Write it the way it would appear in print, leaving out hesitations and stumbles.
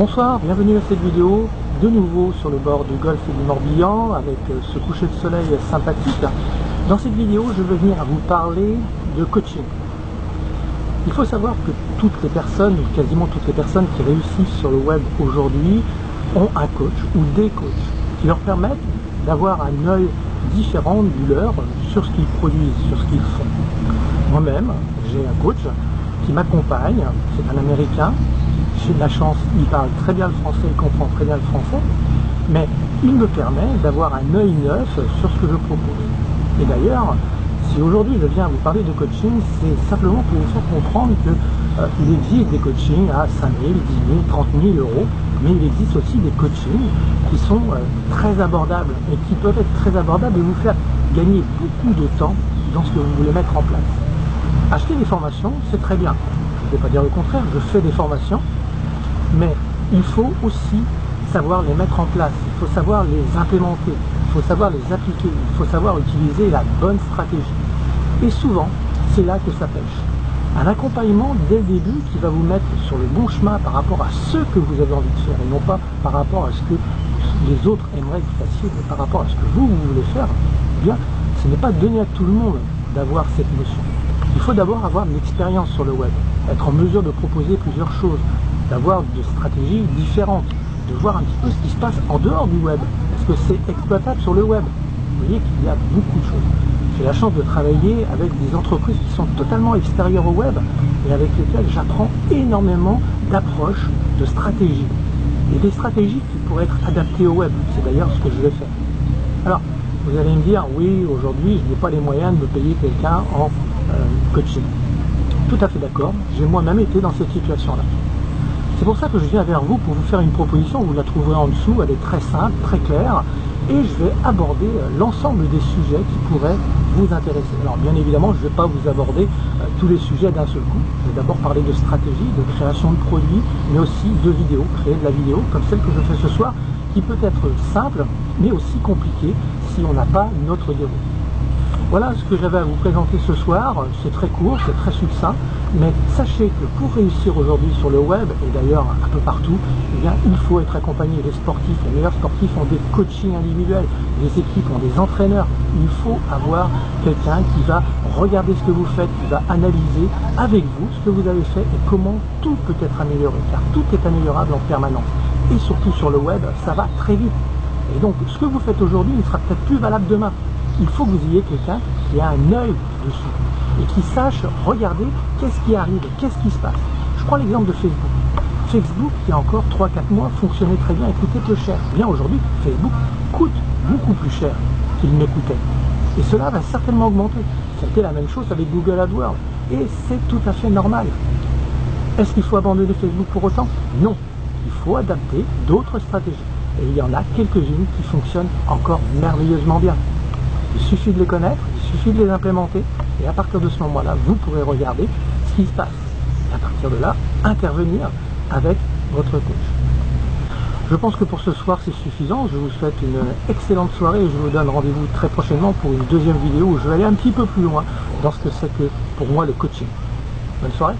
Bonsoir, bienvenue à cette vidéo, de nouveau sur le bord du golfe et du Morbihan avec ce coucher de soleil sympathique. Dans cette vidéo, je vais venir vous parler de coaching. Il faut savoir que toutes les personnes, quasiment toutes les personnes qui réussissent sur le web aujourd'hui ont un coach ou des coachs qui leur permettent d'avoir un œil différent du leur sur ce qu'ils produisent, sur ce qu'ils font. Moi-même, j'ai un coach qui m'accompagne, c'est un Américain. J'ai de la chance, il parle très bien le français, il comprend très bien le français, mais il me permet d'avoir un œil neuf sur ce que je propose. Et d'ailleurs, si aujourd'hui je viens vous parler de coaching, c'est simplement pour vous faire comprendre qu'il existe des coachings à 5 000, 10 000, 30 000 euros, mais il existe aussi des coachings qui sont très abordables et qui peuvent être très abordables et vous faire gagner beaucoup de temps dans ce que vous voulez mettre en place. Acheter des formations, c'est très bien. Je ne vais pas dire le contraire, je fais des formations, mais il faut aussi savoir les mettre en place, il faut savoir les implémenter, il faut savoir les appliquer, il faut savoir utiliser la bonne stratégie. Et souvent, c'est là que ça pêche. Un accompagnement dès le début qui va vous mettre sur le bon chemin par rapport à ce que vous avez envie de faire, et non pas par rapport à ce que les autres aimeraient que vous fassiez, mais par rapport à ce que vous voulez faire, eh bien, ce n'est pas donné à tout le monde d'avoir cette notion. Il faut d'abord avoir de l'expérience sur le web, être en mesure de proposer plusieurs choses, d'avoir des stratégies différentes, de voir un petit peu ce qui se passe en dehors du web. Est-ce que c'est exploitable sur le web? Vous voyez qu'il y a beaucoup de choses. J'ai la chance de travailler avec des entreprises qui sont totalement extérieures au web et avec lesquelles j'apprends énormément d'approches, de stratégies. Et des stratégies qui pourraient être adaptées au web. C'est d'ailleurs ce que je vais faire. Alors, vous allez me dire, oui, aujourd'hui, je n'ai pas les moyens de me payer quelqu'un en coaching. Tout à fait d'accord, j'ai moi-même été dans cette situation-là. C'est pour ça que je viens vers vous pour vous faire une proposition, vous la trouverez en dessous, elle est très simple, très claire, et je vais aborder l'ensemble des sujets qui pourraient vous intéresser. Alors bien évidemment, je ne vais pas vous aborder tous les sujets d'un seul coup. Je vais d'abord parler de stratégie, de création de produits, mais aussi de vidéos, créer de la vidéo, comme celle que je fais ce soir, qui peut être simple, mais aussi compliquée si on n'a pas notre déroute. Voilà ce que j'avais à vous présenter ce soir, c'est très court, c'est très succinct, mais sachez que pour réussir aujourd'hui sur le web, et d'ailleurs un peu partout, eh bien, il faut être accompagné. Les sportifs, les meilleurs sportifs ont des coachings individuels, les équipes ont des entraîneurs. Il faut avoir quelqu'un qui va regarder ce que vous faites, qui va analyser avec vous ce que vous avez fait et comment tout peut être amélioré, car tout est améliorable en permanence. Et surtout sur le web, ça va très vite. Et donc, ce que vous faites aujourd'hui ne sera peut-être plus valable demain. Il faut que vous ayez quelqu'un qui a un œil dessus et qui sache regarder qu'est-ce qui arrive, qu'est-ce qui se passe. Je prends l'exemple de Facebook. Facebook, il y a encore 3-4 mois, fonctionnait très bien et coûtait peu cher. Bien aujourd'hui, Facebook coûte beaucoup plus cher qu'il ne coûtait. Et cela va certainement augmenter. C'était la même chose avec Google AdWords. Et c'est tout à fait normal. Est-ce qu'il faut abandonner Facebook pour autant? Non. Il faut adapter d'autres stratégies. Et il y en a quelques-unes qui fonctionnent encore merveilleusement bien. Il suffit de les connaître, il suffit de les implémenter, et à partir de ce moment-là, vous pourrez regarder ce qui se passe. Et à partir de là, intervenir avec votre coach. Je pense que pour ce soir, c'est suffisant. Je vous souhaite une excellente soirée et je vous donne rendez-vous très prochainement pour une deuxième vidéo où je vais aller un petit peu plus loin dans ce que c'est que, pour moi, le coaching. Bonne soirée.